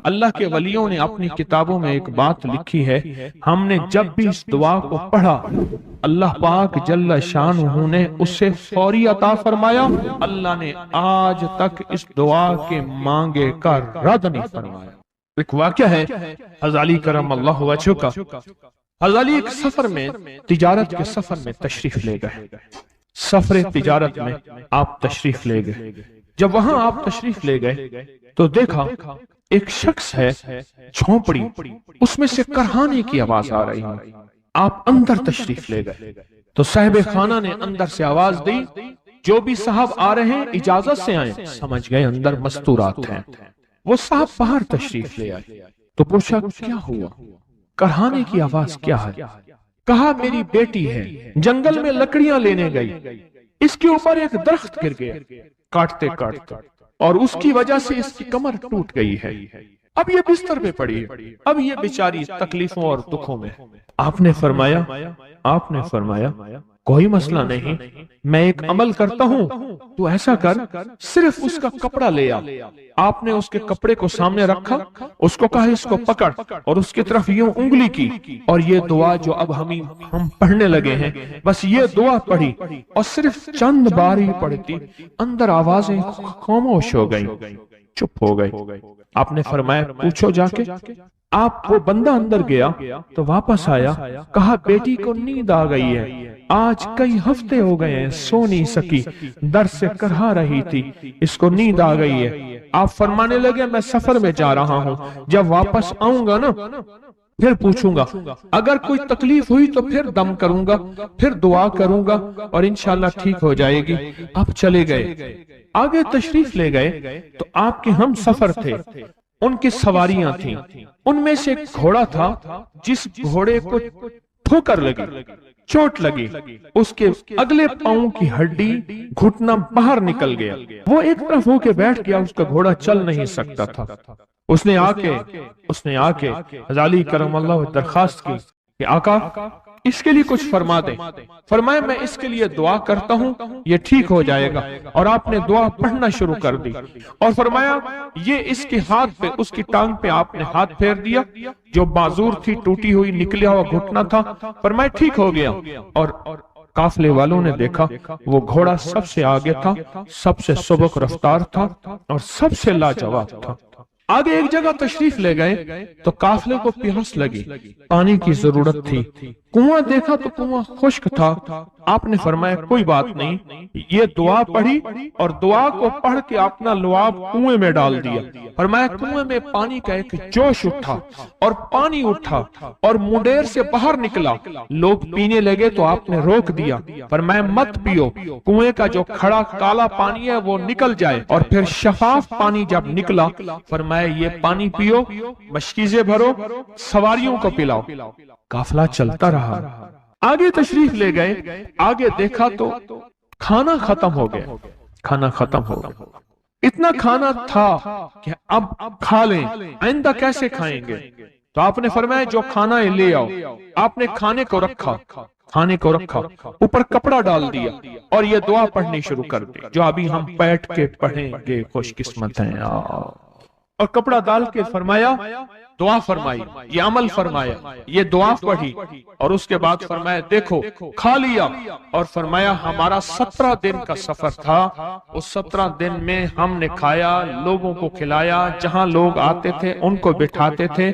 اللہ کے ولیوں نے اپنی کتابوں میں ایک بات لکھی ہے، ہم نے جب بھی اس دعا کو پڑھا اللہ پاک جل شانہ نے اسے فوری عطا فرمایا، اللہ نے آج تک اس دعا کے مانگے کا رد نہیں فرمایا۔ ایک واقعہ ہے حضرت علی کرم اللہ وجہہ کا۔ حضرت علی ایک سفر میں، تجارت کے سفر میں تشریف لے گئے، سفر تجارت میں آپ تشریف لے گئے۔ جب وہاں آپ تشریف لے گئے تو دیکھا ایک شخص ہے جھونپڑی، اس میں سے کرہانے کی آواز آ رہی ہے۔ آپ اندر تشریف لے گئے تو صاحب خانہ نے اندر سے آواز دی، جو بھی صاحب آ رہے ہیں اجازت سے آئیں۔ سمجھ گئے اندر مستورات ہیں۔ وہ صاحب باہر تشریف لے آئے تو پوچھا کیا ہوا، کرہانے کی آواز کیا ہے؟ کہا میری بیٹی ہے، جنگل میں لکڑیاں لینے گئی، اس کے اوپر ایک درخت گر گیا کاٹتے کاٹتے، اور اس کی وجہ سے اس کی کمر ٹوٹ گئی ہے، اب یہ بستر پہ پڑی ہے، اب یہ بیچاری تکلیفوں اور دکھوں میں۔ آپ نے فرمایا کوئی مسئلہ نہیں، میں ایک عمل کرتا ہوں، تو ایسا کر صرف اس کا کپڑا لے آ۔ آپ نے اس کے کپڑے کو سامنے رکھا، اس کو کہا اس کو پکڑ، اور اس کی طرف یوں انگلی کی، اور یہ دعا جو اب ہم پڑھنے لگے ہیں، بس یہ دعا پڑھی، اور صرف چند بار ہی پڑھتی اندر آوازیں خاموش ہو گئیں، چپ ہو گئی۔ آپ نے فرمایا پوچھو جا کے۔ آپ وہ بندہ اندر گیا تو واپس آیا، کہا بیٹی کو نیند آ گئی ہے، آج کئی ہفتے ہو گئے ہیں سو نہیں سکی، در سے کرہا رہی تھی، اس کو نیند آ گئی ہے۔ آپ فرمانے لگے میں سفر میں جا رہا ہوں، جب واپس آؤں گا نا پھر پوچھوں گا، اگر کوئی تکلیف ہوئی تو پھر دم کروں گا، پھر دعا کروں گا، اور انشاءاللہ ٹھیک ہو جائے گی۔ آپ چلے گئے، آگے تشریف لے گئے تو آپ کے ہم سفر تھے، ان کی سواریاں تھیں، ان میں سے ایک گھوڑا تھا، جس گھوڑے کو ٹھوکر لگی، چوٹ لگی، اس کے اگلے پاؤں کی ہڈی گھٹنا باہر نکل گیا، وہ ایک طرف ہو کے بیٹھ گیا، اس کا گھوڑا چل نہیں سکتا تھا۔ اس نے آ کے حضرت علی کرم اللہ درخواست کی کہ آقا اس کے لیے کچھ فرما دیں۔ فرمایا میں اس کے لیے دعا کرتا ہوں، یہ ٹھیک ہو جائے گا، اور آپ نے دعا پڑھنا شروع کر دی، اور فرمایا یہ اس کے ہاتھ پہ، اس کی ٹانگ پہ آپ نے ہاتھ پھیر دیا، جو معذور تھی، ٹوٹی ہوئی نکلیا ہوا گھٹنا تھا، فرمایا ٹھیک ہو گیا۔ اور قافلے والوں نے دیکھا وہ گھوڑا سب سے آگے تھا، سب سے سبک رفتار تھا، اور سب سے لاجواب تھا۔ آگے ایک جگہ تشریف لے گئے تو قافلے کو پیاس لگی، پانی کی ضرورت تھی، کنواں دیکھا تو کنواں خشک تھا۔ آپ نے فرمایا کوئی بات نہیں، یہ دعا پڑھی، اور دعا کو پڑھ کے اپنا لعاب کنویں میں ڈال دیا۔ فرمایا کنویں میں پانی کا ایک جوش اٹھا، اور پانی اٹھا اور منڈیر سے باہر نکلا، لوگ پینے لگے تو آپ نے روک دیا، فرمایا مت پیو، کنویں کا جو کھڑا کالا پانی ہے وہ نکل جائے، اور پھر شفاف پانی جب نکلا فرمایا یہ پانی پیو، مشکیزیں بھرو، سواریوں کو پلاؤ۔ قافلہ چلتا رہا، آگے تشریف لے گئے، آگے دیکھا تو کھانا ختم ہو گیا، اتنا کھانا تھا کہ اب کھا لیں، آئندہ کیسے کھائیں گے؟ تو آپ نے فرمایا جو کھانا ہے لے آؤ۔ آپ نے کھانے کو رکھا، اوپر کپڑا ڈال دیا، اور یہ دعا پڑھنی شروع کر دی جو ابھی ہم بیٹھ کے پڑھیں گے، خوش قسمت ہیں۔ اور کپڑا ڈال کے فرمایا دعا فرمائی، یہ عمل فرمایا، یہ دعا پڑھی، اور اس کے بعد فرمایا دیکھو کھا لیا، اور فرمایا ہمارا 17 دن کا سفر تھا، اس 17 دن میں ہم نے کھایا، لوگوں کو کھلایا، جہاں لوگ آتے تھے ان کو بٹھاتے تھے،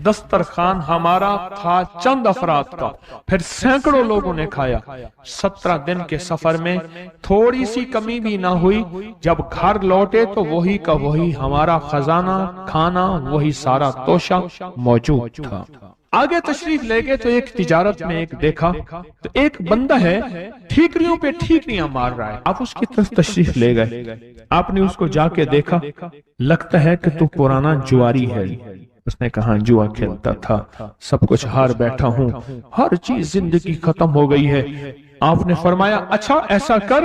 دسترخوان ہمارا تھا چند افراد کا، پھر سینکڑوں لوگوں نے کھایا۔ 17 دن کے سفر میں تھوڑی سی کمی بھی نہ ہوئی، جب گھر لوٹے تو وہی کا وہی ہمارا خزانہ، کھانا وہی سارا توشہ موجود تھا۔ آگے تشریف لے گئے تو ایک تجارت میں ایک دیکھا تو ایک بندہ ہے ٹھیکریوں پہ ٹھیکریاں مار رہا ہے، آپ اس کی طرف تشریف لے گئے، آپ نے اس کو جا کے دیکھا، لگتا ہے کہ تو پرانا جواری ہے۔ اس نے کہا جوا کھیلتا تھا، سب کچھ ہار بیٹھا ہوں، ہر چیز زندگی ختم ہو گئی ہے۔ آپ نے فرمایا اچھا ایسا کر،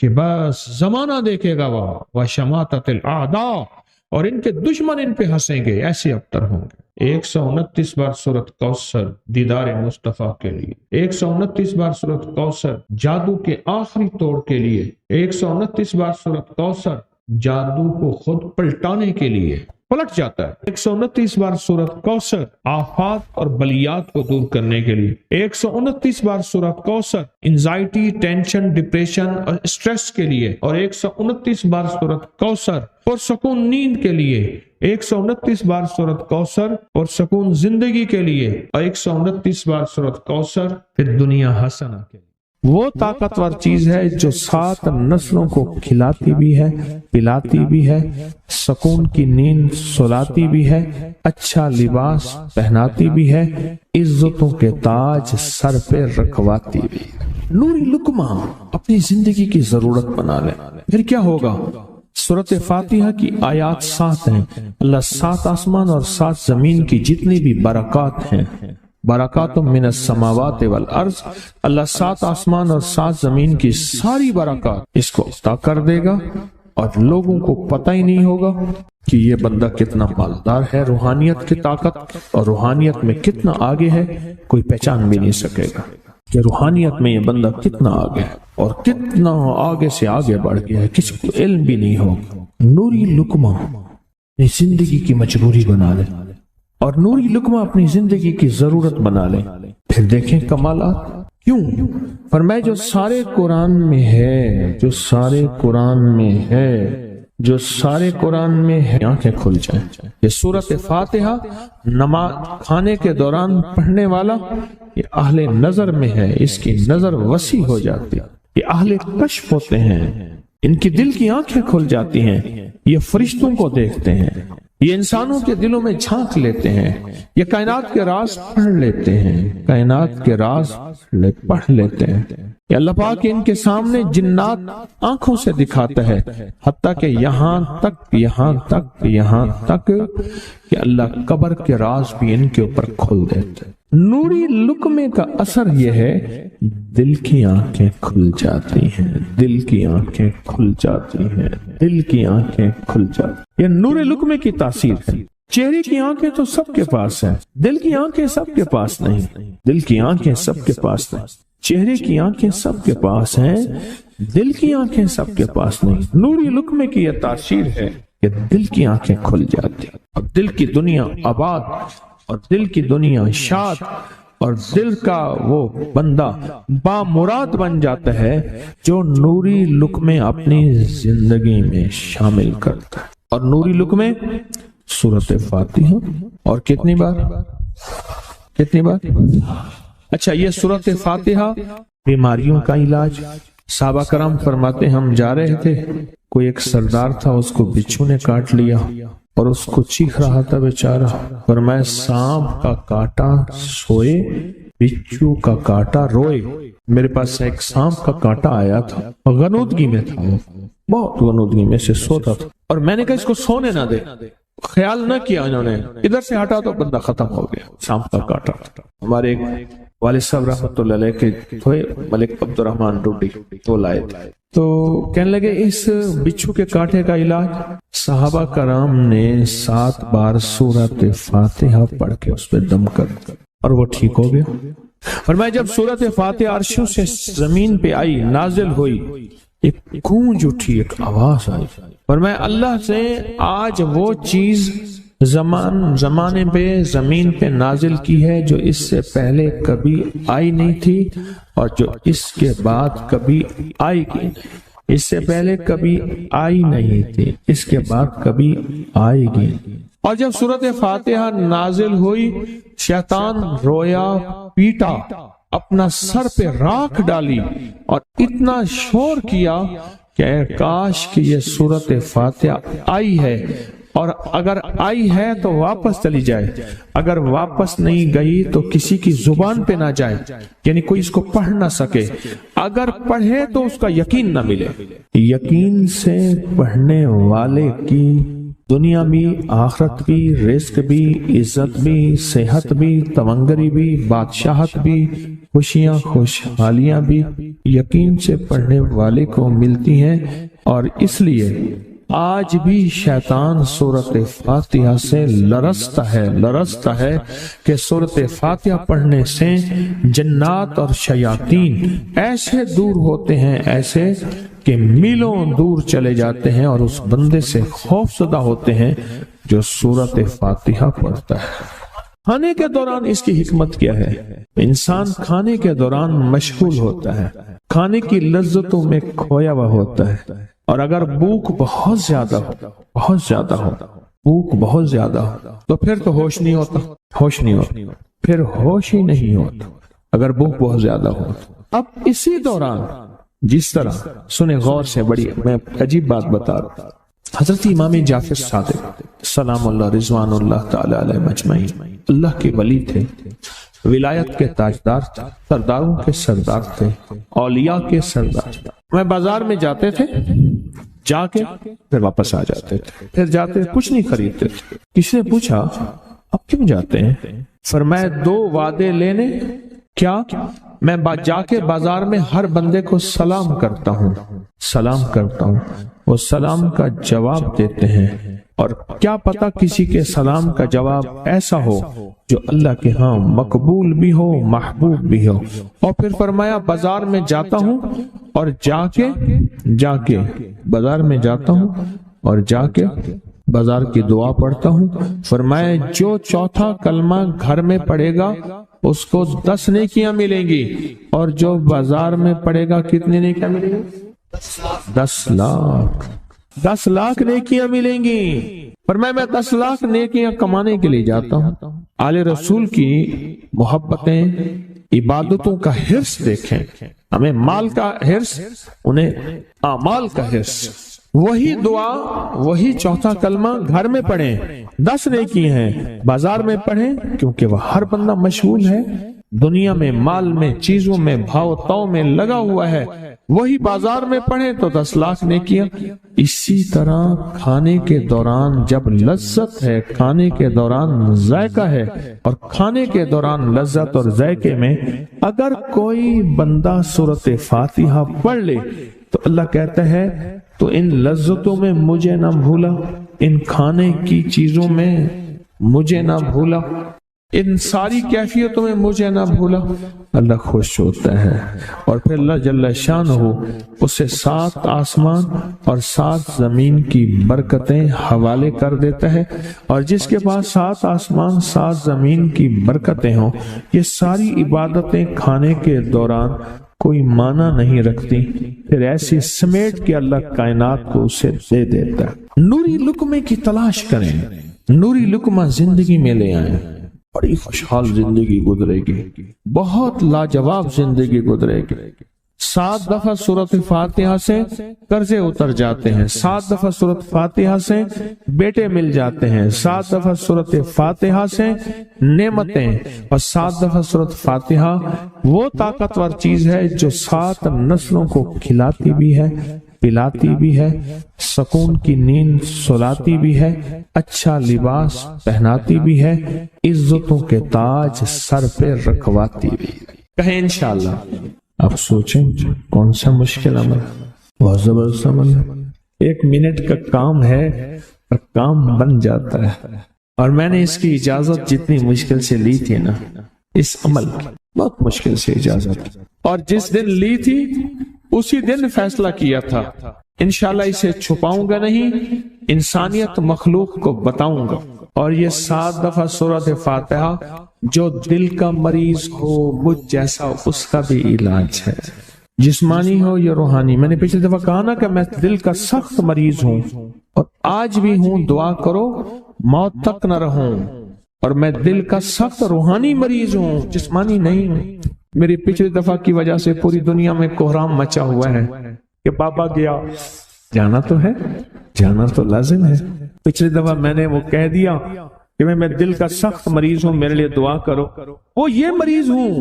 کہ بس زمانہ دیکھے گا وہ شماتت الاعداء، اور ان کے دشمن ان پہ ہنسیں گے، ایسے ابتر ہوں گے۔ 129 بار سورۃ کوثر دیدار مصطفیٰ کے لیے، 129 بار سورۃ کوثر جادو کے آخری توڑ کے لیے، 129 بار سورۃ کوثر جادو کو خود پلٹانے کے لیے، پلٹ جاتا ہے۔ 129 بار سورۃ کوثر آفات اور بلیات کو دور کرنے کے لیے، 129 بار سورۃ کوثر انزائٹی، ٹینشن، ڈپریشن اور اسٹریس کے لیے، اور 129 بار سورۃ کوثر پرسکون نیند کے لیے، 129 بار سورۃ کوثر پرسکون زندگی کے لیے، اور 129 بار سورۃ کوثر پھر دنیا حسنہ کے لیے۔ وہ طاقتور چیز ہے جو 7 نسلوں کو کھلاتی بھی ہے، پلاتی بھی ہے، سکون کی نیند سلاتی بھی ہے، اچھا لباس پہناتی بھی ہے، عزتوں کے تاج سر پہ رکھواتی بھی ہے۔ نوری لقمہ اپنی زندگی کی ضرورت بنا لے، پھر کیا ہوگا؟ سورۃ فاتحہ کی آیات 7 ہیں۔ اللہ 7 آسمان اور 7 زمین کی جتنی بھی برکات ہیں، برکات من السماوات والارض، اللہ 7 آسمان اور 7 زمین کی ساری برکات اس کو عطا کر دے گا، اور لوگوں کو پتہ ہی نہیں ہوگا کہ یہ بندہ کتنا مالدار ہے، روحانیت کی طاقت اور روحانیت میں کتنا آگے ہے، کوئی پہچان بھی نہیں سکے گا کہ روحانیت میں یہ بندہ کتنا آگے ہے اور کتنا آگے سے آگے بڑھ گیا ہے، کسی کو علم بھی نہیں ہوگا۔ نوری لقمہ اپنی زندگی کی مجبوری بنا لے، اور نوری لقمہ اپنی زندگی کی ضرورت بنا لے، پھر دیکھیں کمالات۔ کیوں؟ فرمائے جو سارے قرآن میں ہے، جو سارے قرآن میں ہے، جو سارے قرآن میں ہے، آنکھیں کھل جائیں۔ یہ سورۃ فاتحہ نماز کھانے کے دوران پڑھنے والا یہ اہل نظر میں ہے، اس کی نظر وسیع ہو جاتی ہے، یہ اہل کشف ہوتے ہیں، ان کی دل کی آنکھیں کھل جاتی ہیں، یہ فرشتوں کو دیکھتے ہیں، یہ انسانوں کے دلوں میں جھانک لیتے ہیں، یہ کائنات کے راز پڑھ لیتے ہیں، کائنات کے راز پڑھ لیتے ہیں۔ یہ اللہ پاک ان کے سامنے جنات آنکھوں سے دکھاتا ہے، حتیٰ کہ یہاں تک کہ اللہ قبر کے راز بھی ان کے اوپر کھول دیتے ہیں۔ نوری لقمے کا اثر یہ ہے، دل کی آنکھیں کھل جاتی ہیں، دل کی آنکھیں کھل جاتی ہیں، دل کی آنکھیں کھل جاتی ہیں۔ یہ نور لقمے کی تاثیر ہے۔ چہرے کی آنکھیں تو سب کے پاس ہیں، دل کی آنکھیں سب کے پاس نہیں، دل کی آنکھیں سب کے پاس نہیں، چہرے کی آنکھیں سب کے پاس ہیں، دل کی آنکھیں سب کے پاس نہیں۔ نوری لقمے کی یہ تاثیر ہے کہ دل کی آنکھیں کھل جاتی ہیں، اور دل کی دنیا آباد، اور دل کی دنیا شاد، اور دل کا وہ بندہ بامراد بن جاتا ہے جو نوری لقمے اپنی زندگی میں شامل کرتا ہے۔ اور نوری لقمے سورۃ فاتحہ، اور کتنی بار؟ اچھا، یہ سورۃ فاتحہ بیماریوں کا علاج۔ صحابہ کرام فرماتے ہم جا رہے تھے، کوئی ایک سردار تھا، اس کو بچھو نے کاٹ لیا اور اس کو چیخ رہا تھا بیچارہ، فرمایا سانپ کا کاٹا سوئے، بچھو کا کاٹا روئے۔ میرے پاس ایک سانپ کا کاٹا آیا تھا، غنودگی میں تھا، بہت غنودگی میں سے سوتا تھا، اور میں نے کہا اس کو سونے نہ دے، خیال نہ کیا انہوں نے، ادھر سے ہٹا تو بندہ ختم ہو گیا، سانپ کا کاٹا۔ ہمارے ایک والد صاحب رحمۃ اللہ علیہ کے تھے، ملک عبد الرحمن ڈوڈی، وہ لائے تھے، تو کہنے لگے اس بچھو کے کاٹے کا علاج، صحابہ کرام نے 7 بار سورۃ فاتحہ پڑھ کے اس پہ دم کر اور وہ ٹھیک ہو گیا۔ اور میں جب سورۃ فاتحہ عرشوں سے زمین پہ آئی، نازل ہوئی، ایک گونج اٹھی، ایک آواز آئی، اور میں اللہ سے آج وہ چیز زمانے پہ زمین پہ نازل کی ہے جو اس سے پہلے کبھی آئی نہیں تھی، اور جو اس کے بعد کبھی آئے گی نہیں۔ اس سے پہلے کبھی آئی نہیں تھی، اس کے بعد کبھی آئے گی۔ اور جب سورۃ فاتحہ نازل ہوئی، شیطان رویا، پیٹا، اپنا سر پہ راکھ ڈالی اور اتنا شور کیا کہ اے کاش کہ یہ سورۃ فاتحہ آئی ہے، اور اگر آئی ہے تو واپس چلی جائے، اگر واپس نہیں گئی تو کسی کی زبان پہ نہ جائے، یعنی کوئی اس کو پڑھ نہ سکے، اگر پڑھے تو اس کا یقین نہ ملے۔ یقین سے پڑھنے والے کی دنیا بھی، آخرت بھی، رزق بھی، عزت بھی، صحت بھی، تونگری بھی، بادشاہت بھی، خوشیاں خوشحالیاں بھی یقین سے پڑھنے والے کو ملتی ہیں۔ اور اس لیے آج بھی شیطان سورۃ فاتحہ سے لرزتا ہے کہ سورۃ فاتحہ پڑھنے سے جنات اور شیاطین ایسے دور ہوتے ہیں، ایسے کہ میلوں دور چلے جاتے ہیں، اور اس بندے سے خوف زدہ ہوتے ہیں جو سورۃ فاتحہ پڑھتا ہے۔ کھانے کے دوران اس کی حکمت کیا ہے؟ انسان کھانے کے دوران مشغول ہوتا ہے، کھانے کی لذتوں میں کھویا ہوا ہوتا ہے، اور اگر بھوک بہت زیادہ ہو بھوک بہت زیادہ ہو تو پھر تو ہوش نہیں ہوتا، پھر ہوش ہی نہیں ہوتا اگر بھوک بہت زیادہ ہو۔ اب اسی دوران جس طرح سنیں غور سے، بڑی میں عجیب بات بتا رہا ہوں، حضرت امام جعفر صادق سلام اللہ رضوان اللہ تعالی علیہ مجمعین اللہ کے ولی تھے، ولایت کے تاجدار تھے، سرداروں کے سردار تھے، اولیاء کے سردار تھے۔ میں بازار میں جاتے تھے، جا کے پھر واپس آ جاتے تھے، پھر جاتے کچھ نہیں خریدتے تھے۔ کسی نے پوچھا اب کیوں جاتے ہیں؟ فرمایا 2 وعدے لینے، کیا؟ میں جا کے بازار میں ہر بندے کو سلام کرتا ہوں، وہ سلام کا جواب دیتے ہیں، اور کیا پتا کسی کے سلام کا جواب ایسا ہو جو اللہ کے ہاں مقبول بھی ہو، محبوب بھی ہو۔ اور پھر فرمایا بازار میں جاتا ہوں اور جا کے بازار میں جاتا ہوں اور جا کے بازار کی دعا پڑھتا ہوں۔ فرمایا جو چوتھا کلمہ گھر میں پڑھے گا اس کو 10 نیکیاں ملیں گی، اور جو بازار میں پڑھے گا کتنی نیکیاں ملیں گی؟ 10 لاکھ نیکیاں ملیں گی۔ پر میں 10 لاکھ نیکیاں کمانے کے لیے جاتا ہوں۔ آل رسول کی محبتیں، عبادتوں کا حرص دیکھیں، ہمیں مال کا حرص، انہیں اعمال کا حرص۔ وہی دعا، وہی چوتھا کلمہ گھر میں پڑھیں، 10 نیکی ہیں، بازار میں پڑھیں کیونکہ وہ ہر بندہ مشغول ہے، دنیا میں، مال میں، چیزوں میں، بھاؤ تاؤ میں لگا ہوا ہے، وہی بازار میں پڑھیں تو 10 لاکھ نیکیاں۔ اسی طرح کھانے کے دوران جب لذت ہے، کھانے کے دوران ذائقہ ہے، اور کھانے کے دوران لذت اور ذائقے میں اگر کوئی بندہ سورۃ فاتحہ پڑھ لے تو اللہ کہتا ہے تو ان لذتوں میں مجھے نہ بھولا، ان کھانے کی چیزوں میں مجھے نہ بھولا، ان ساری کیفیتوں میں مجھے نہ بھولا، اللہ خوش ہوتا ہے۔ اور پھر اللہ جل شانہ اسے 7 آسمان اور 7 زمین کی برکتیں حوالے کر دیتا ہے، اور جس کے پاس 7 آسمان 7 زمین کی برکتیں ہوں، یہ ساری عبادتیں کھانے کے دوران کوئی معنی نہیں رکھتی، پھر ایسی سمیٹ کے اللہ کائنات کو اسے دے دیتا ہے۔ نوری لقمے کی تلاش کریں، نوری لقمہ زندگی میں لے آئیں، بڑی خوشحال زندگی گزرے گی، بہت لاجواب زندگی گزرے گی۔ 7 دفعہ سورۃ فاتحہ سے قرضے اتر جاتے ہیں، 7 دفعہ سورۃ فاتحہ سے بیٹے مل جاتے ہیں، 7 دفعہ سورۃ فاتحہ سے نعمتیں، اور 7 دفعہ سورۃ فاتحہ وہ طاقتور چیز ہے جو 7 نسلوں کو کھلاتی بھی ہے، پلاتی بھی ہے، سکون کی نیند سلاتی بھی ہے، اچھا لباس پہناتی بھی ہے، عزتوں کے تاج سر پہ رکھواتی بھی ہے۔ کہیں انشاءاللہ۔ اب سوچیں کون سا مشکل عمل، بہت زبردست عمل ہے، 1 منٹ کا کام ہے اور کام بن جاتا ہے۔ اور میں نے اس کی اجازت جتنی مشکل سے لی تھی نا، اس عمل کی بہت مشکل سے اجازت، اور جس دن لی تھی اسی دن فیصلہ کیا تھا انشاءاللہ اسے چھپاؤں گا نہیں، انسانیت مخلوق کو بتاؤں گا۔ اور یہ 7 دفعہ سورۃ فاتحہ جو دل کا مریض ہو مجھ جیسا، اس کا بھی علاج ہے، جسمانی ہو یا روحانی۔ میں نے پچھلی دفعہ کہا نا کہ میں دل کا سخت مریض ہوں اور آج بھی ہوں، دعا کرو موت تک نہ رہوں، اور میں دل کا سخت روحانی مریض ہوں، جسمانی نہیں ہوں۔ میری پچھلی دفعہ کی وجہ سے پوری دنیا میں کوہرام مچا ہوا ہے کہ بابا گیا، جانا تو ہے، جانا تو لازم ہے۔ پچھلی دفعہ میں نے وہ کہہ دیا کہ میں دل کا سخت مریض ہوں، میرے لیے دعا کرو، وہ یہ مریض ہوں،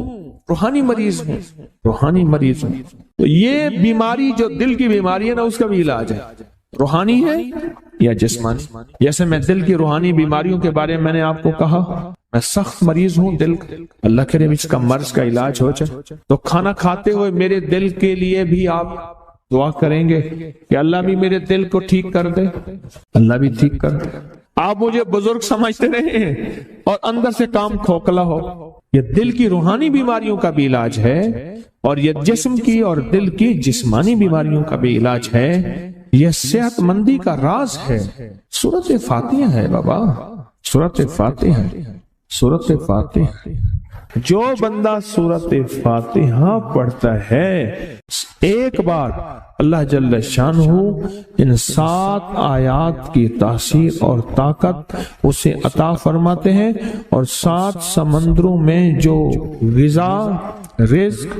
روحانی مریض ہوں، روحانی مریض ہوں۔ تو یہ بیماری جو دل کی بیماری ہے نا، اس کا بھی علاج ہے، روحانی ہے یا جسمانی؟ جیسے میں دل کی روحانی بیماریوں کے بارے میں نے آپ کو کہا، میں سخت مریض ہوں دل کا، اللہ کرے اس کا مرض کا علاج ہو جائے، تو کھانا کھاتے ہوئے میرے دل کے لیے بھی آپ دعا کریں گے کہ اللہ بھی میرے دل کو ٹھیک کر دے، اللہ بھی ٹھیک کر دے۔ آپ مجھے بزرگ سمجھتے رہے ہیں اور اندر سے کام کھوکھلا ہو، یہ دل کی روحانی بیماریوں کا بھی علاج ہے، اور یہ جسم کی اور دل کی جسمانی بیماریوں کا بھی علاج ہے، یہ صحت مندی کا راز ہے۔ سورۃ فاتحہ ہے بابا، سورۃ فاتحہ، سورۃ فاتحہ۔ جو بندہ سورۃ فاتحہ پڑھتا ہے ایک بار، اللہ جل شانہ ان 7 آیات کی تاثیر اور طاقت اسے عطا فرماتے ہیں، اور 7 سمندروں میں جو غذا، رزق،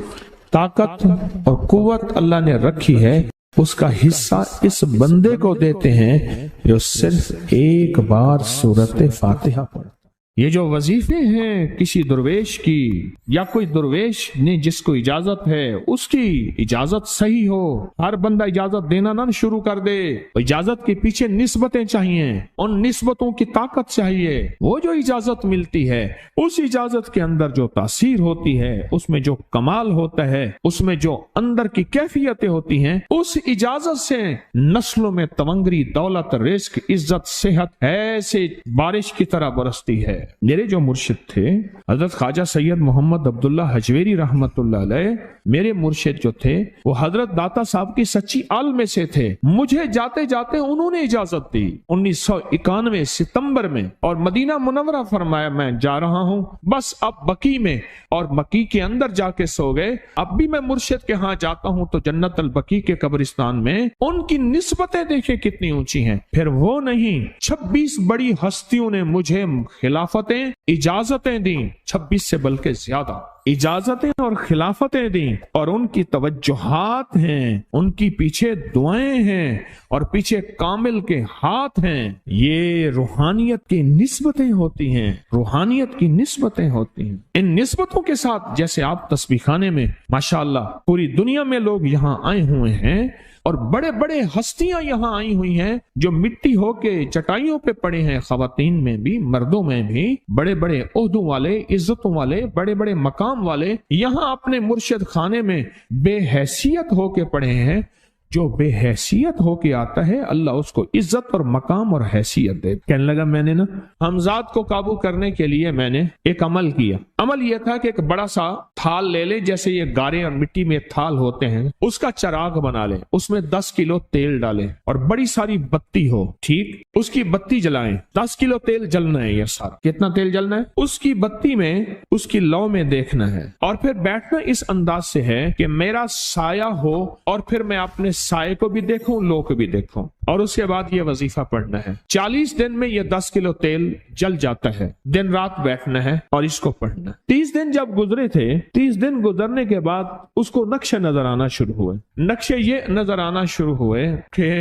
طاقت اور قوت اللہ نے رکھی ہے اس کا حصہ اس بندے کو دیتے ہیں جو صرف ایک بار سورۃ فاتحہ پڑھتا۔ یہ جو وظیفے ہیں کسی درویش کی، یا کوئی درویش نے جس کو اجازت ہے اس کی اجازت صحیح ہو، ہر بندہ اجازت دینا نہ شروع کر دے، اجازت کے پیچھے نسبتیں چاہیے، ان نسبتوں کی طاقت چاہیے۔ وہ جو اجازت ملتی ہے اس اجازت کے اندر جو تاثیر ہوتی ہے، اس میں جو کمال ہوتا ہے، اس میں جو اندر کی کیفیتیں ہوتی ہیں، اس اجازت سے نسلوں میں تونگری، دولت، رزق، عزت، صحت ایسے بارش کی طرح برستی ہے۔ میرے جو مرشد تھے حضرت خواجہ سید محمد عبداللہ حجویری رحمت اللہ علیہ، میرے مرشد جو تھے وہ حضرت داتا صاحب کی سچی آل میں سے تھے۔ مجھے جاتے جاتے انہوں نے اجازت دی 1991 ستمبر میں، اور مدینہ منورہ فرمایا میں جا رہا ہوں، بس اب بقی میں، اور بقی کے اندر جا کے سو گئے۔ اب بھی میں مرشد کے ہاں جاتا ہوں تو جنت البقی کے قبرستان میں ان کی نسبتیں دیکھیں کتنی اونچی ہیں۔ پھر وہ نہیں، 26 بڑی ہستیوں نے مجھے خلافتیں، اجازتیں دیں، 26 سے بلکہ زیادہ اجازتیں اور خلافتیں دیں، اور ان کی توجہات ہیں، ان کی پیچھے دعائیں ہیں، اور پیچھے کامل کے ہاتھ ہیں۔ یہ روحانیت کی نسبتیں ہوتی ہیں، روحانیت کی نسبتیں ہوتی ہیں۔ ان نسبتوں کے ساتھ جیسے آپ تسبیح خانے میں ماشاءاللہ پوری دنیا میں لوگ یہاں آئے ہوئے ہیں، اور بڑے بڑے ہستیاں یہاں آئی ہوئی ہیں جو مٹی ہو کے چٹائیوں پہ پڑے ہیں، خواتین میں بھی مردوں میں بھی، بڑے بڑے عہدوں والے، عزتوں والے، بڑے بڑے مقام والے یہاں اپنے مرشد خانے میں بے حیثیت ہو کے پڑے ہیں۔ جو بے حیثیت ہو کے آتا ہے اللہ اس کو عزت اور مقام اور حیثیت دے۔ کہنے لگا میں نے نا حمزات کو قابو کرنے کے لیے میں نے ایک عمل کیا۔ عمل یہ تھا کہ ایک بڑا سا تھال لے لیں، جیسے یہ گارے اور مٹی میں تھال ہوتے ہیں، اس کا چراغ بنا لیں، اس میں 10 کلو تیل ڈالیں اور بڑی ساری بتی ہو، ٹھیک، اس کی بتی جلائیں۔ 10 کلو تیل جلنا ہے، یہ سارا کتنا تیل جلنا ہے، اس کی بتی میں، اس کی لو میں دیکھنا ہے، اور پھر بیٹھنا اس انداز سے ہے کہ میرا سایہ ہو، اور پھر میں اپنے سائے کو بھی دیکھوں، لو کو بھی دیکھوں، اور اس کے بعد یہ وظیفہ پڑھنا ہے۔ 40 دن میں یہ 10 کلو تیل جل جاتا ہے، دن رات بیٹھنا ہے اور اس کو پڑھنا ہے۔ 30 دن جب گزرے تھے، 30 دن گزرنے کے بعد اس کو نقشے نظر آنا شروع ہوئے۔ نقشے یہ نظر آنا شروع ہوئے کہ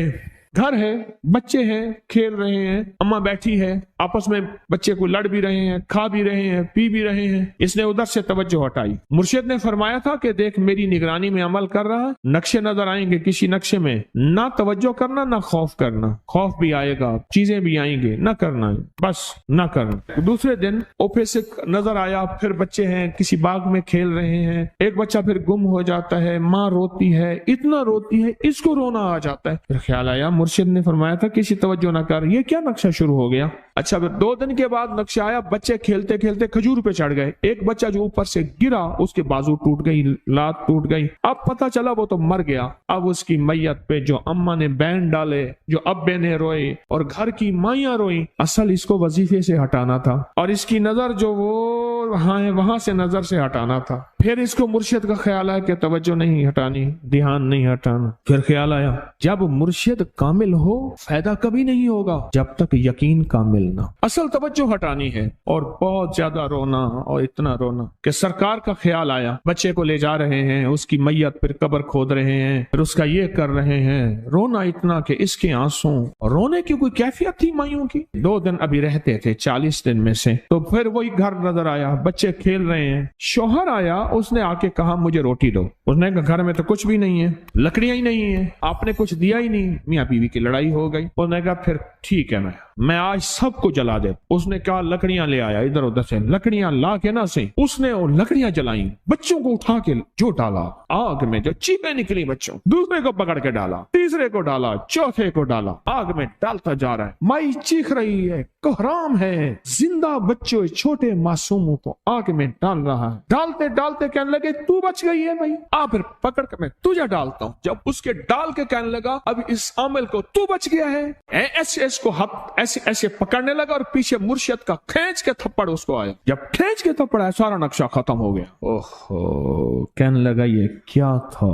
گھر ہے، بچے ہیں، کھیل رہے ہیں، اماں بیٹھی ہے، آپس میں بچے کو لڑ بھی رہے ہیں، کھا بھی رہے ہیں، پی بھی رہے ہیں۔ اس نے ادھر سے توجہ ہٹائی۔ مرشد نے فرمایا تھا کہ دیکھ میری نگرانی میں عمل کر رہا، نقشے نظر آئیں گے، کسی نقشے میں نہ توجہ کرنا نہ خوف کرنا، خوف بھی آئے گا، چیزیں بھی آئیں گے، نہ کرنا، بس نہ کرنا۔ دوسرے دن اوپے سے نظر آیا، پھر بچے ہیں کسی باغ میں کھیل رہے ہیں، ایک بچہ پھر گم ہو جاتا ہے، ماں روتی ہے، اتنا روتی ہے اس کو رونا آ جاتا ہے۔ پھر خیال آیا مرشد نے فرمایا تھا کسی توجہ نہ کر، یہ کیا نقشہ شروع ہو گیا۔ اچھا پھر 2 دن کے بعد نقشہ آیا، بچے کھیلتے کھیلتے کھجور پہ چڑھ گئے، ایک بچہ جو اوپر سے گرا اس کے بازو ٹوٹ گئی، لات ٹوٹ گئی، اب پتہ چلا وہ تو مر گیا۔ اب اس کی میت پہ جو اماں نے بین ڈالے، جو ابے نے روئے اور گھر کی مائیاں روئیں، اصل اس کو وظیفے سے ہٹانا تھا، اور اس کی نظر جو وہ وہاں سے نظر سے ہٹانا تھا۔ پھر اس کو مرشد کا خیال آیا کہ توجہ نہیں ہٹانی، دھیان نہیں ہٹانا۔ پھر خیال آیا جب مرشد کامل ہو فائدہ کبھی نہیں ہوگا جب تک یقین کامل نہ، اصل توجہ ہٹانی ہے۔ اور بہت زیادہ رونا، اور اتنا رونا کہ سرکار کا خیال آیا، بچے کو لے جا رہے ہیں، اس کی میت پھر قبر کھود رہے ہیں، پھر اس کا یہ کر رہے ہیں، رونا اتنا کہ اس کے آنسوں، رونے کی کوئی کیفیت تھی مائیوں کی۔ 2 دن ابھی رہتے تھے 40 دن میں سے، تو پھر وہی گھر نظر آیا، بچے کھیل رہے ہیں، شوہر آیا اس نے آ کے کہا مجھے روٹی دو. اس نے کہا گھر میں تو کچھ بھی نہیں ہے, لکڑیاں ہی نہیں ہیں, آپ نے کچھ دیا ہی نہیں. میاں بیوی کی لڑائی ہو گئی. اس نے کہا پھر ٹھیک ہے میں آج سب کو جلا دے. اس نے کہا لکڑیاں لے آیا, ادھر ادھر سے لکڑیاں لا کے نہ سے اس نے وہ لکڑیاں جلائیں, بچوں کو اٹھا کے جو ڈالا آگ میں, جو چیخیں نکلی بچوں, دوسرے کو پکڑ کے ڈالا, تیسرے کو ڈالا, چوتھے کو ڈالا, آگ میں ڈالتا جا رہا ہے. مائی چیخ رہی ہے, کوہرام ہے, زندہ بچوں چھوٹے معصوموں کو آگ میں ڈال رہا ہے. ڈالتے ڈالتے کہنے لگے تو بچ گئی ہے بھائی, پھر پکڑ کے میں تجھے ڈالتا ہوں. جب اس کے ڈال کے کہنے لگا اب اس عامل کو تو بچ گیا ہے, ایسے اس کو ہاتھ ایسے پکڑنے لگا اور پیچھے مرشد کا کھینچ کے تھپڑ اس کو آیا. جب کھینچ کے تھپڑ آیا سارا نقشہ ختم ہو گیا. اوہو, کہنے لگا یہ کیا تھا.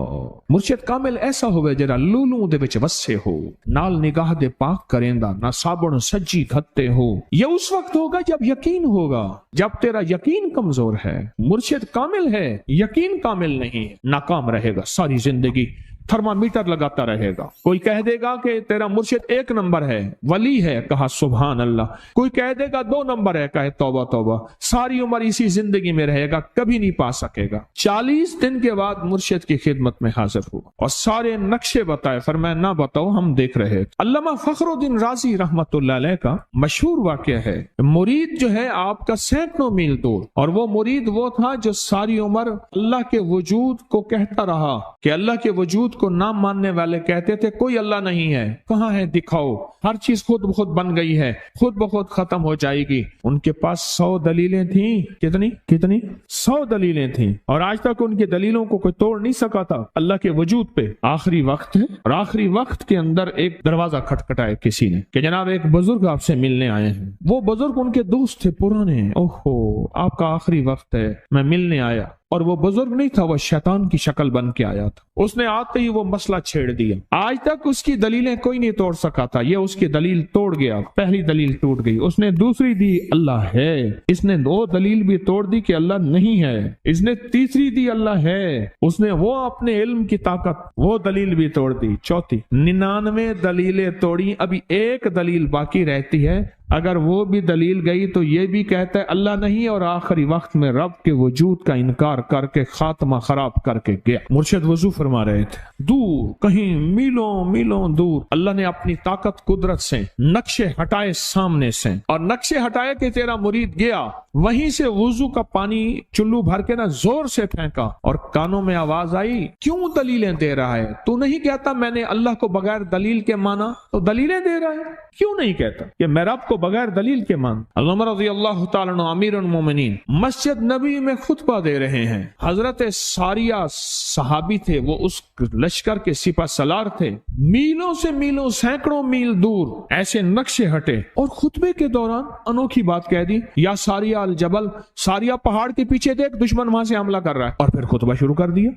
مرشد کامل ایسا ہوئے جرا لولوں دے وچ وسے ہو, نال نگاہ دے پاک کریندا نہ صابن سجی گھتے ہو. یہ اس وقت ہوگا جب یقین ہوگا, جب تیرا یقین کمزور ہے. مرشد کامل ہے, یقین کامل نہیں ہے, ناکام رہے گا ساری زندگی, تھرمامیٹر لگاتا رہے گا. کوئی کہہ دے گا کہ تیرا مرشد 1 نمبر ہے, ولی ہے, کہا سبحان اللہ. کوئی کہہ دے گا 2 نمبر ہے, کہے توبہ توبہ. ساری عمر اسی زندگی میں رہے گا, کبھی نہیں پا سکے گا. 40 دن کے بعد مرشد کی خدمت میں حاضر ہوا اور سارے نقشے بتائے. فرمایا نہ بتاؤ, ہم دیکھ رہے. علامہ فخر الدین رازی رحمت اللہ علیہ کا مشہور واقعہ ہے. مرید جو ہے آپ کا سینکڑوں میل دور, اور وہ مرید وہ تھا جو ساری عمر اللہ کے وجود کو کہتا رہا کہ اللہ کے وجود کو نہ ماننے والے کہتے تھے کوئی اللہ نہیں ہے, کہاں ہے دکھاؤ, ہر چیز خود بخود بن گئی ہے, خود بخود ختم ہو جائے گی. ان کے پاس 100 دلیلیں تھیں. کتنی 100 دلیلیں تھیں, اور آج تک ان کی دلیلوں کو کوئی توڑ نہیں سکا تھا اللہ کے وجود پہ. آخری وقت ہے, اور آخری وقت کے اندر ایک دروازہ کھٹکھٹایا کسی نے کہ جناب ایک بزرگ آپ سے ملنے آئے ہیں. وہ بزرگ ان کے دوست تھے پرانے. اوہو, آپ کا آخری وقت ہے, میں ملنے آیا. اور وہ بزرگ نہیں تھا, وہ شیطان کی شکل بن کے آیا تھا. اس نے آتے ہی وہ مسئلہ چھیڑ دیا. آج تک اس کی دلیلیں کوئی نہیں توڑ سکا تھا, یہ اس کی دلیل توڑ گیا. پہلی دلیل ٹوٹ گئی. اس نے دوسری دی اللہ ہے. اس نے 2 دلیل بھی توڑ دی کہ اللہ نہیں ہے. اس نے تیسری دی اللہ ہے. اس نے وہ اپنے علم کی طاقت, وہ دلیل بھی توڑ دی. چوتھی 99 دلیلیں توڑی, ابھی ایک دلیل باقی رہتی ہے. اگر وہ بھی دلیل گئی تو یہ بھی کہتا ہے اللہ نہیں, اور آخری وقت میں رب کے وجود کا انکار کر کے خاتمہ خراب کر کے گیا. مرشد وضو فرما رہے تھے, دور کہیں میلوں میلوں دور اللہ نے اپنی طاقت قدرت سے نقشے ہٹائے سامنے سے, اور نقشے ہٹائے کہ تیرا مرید گیا, وہیں سے وضو کا پانی چلو بھر کے نہ زور سے پھینکا, اور کانوں میں آواز آئی کیوں دلیلیں دے رہا ہے, تو نہیں کہتا میں نے اللہ کو بغیر دلیل کے مانا, تو دلیلیں دے رہا ہے. کیوں نہیں کہتا کہ میں رب کو بغیر دلیل کے مان. علامہ رضی اللہ تعالیٰ عنہ امیر المومنین مسجد نبی میں خطبہ دے رہے ہیں. حضرت ساریہ صحابی تھے, وہ اس لشکر کے سپہ سالار تھے. میلوں سے میلوں, سینکڑوں میل دور ایسے نقشے ہٹے, اور خطبے کے دوران انوکھی بات کہہ دی, یا ساریہ الجبل, ساریہ پہاڑ کے پیچھے دیکھ دشمن وہاں سے حملہ کر رہا ہے, اور پھر خطبہ شروع کر دیا.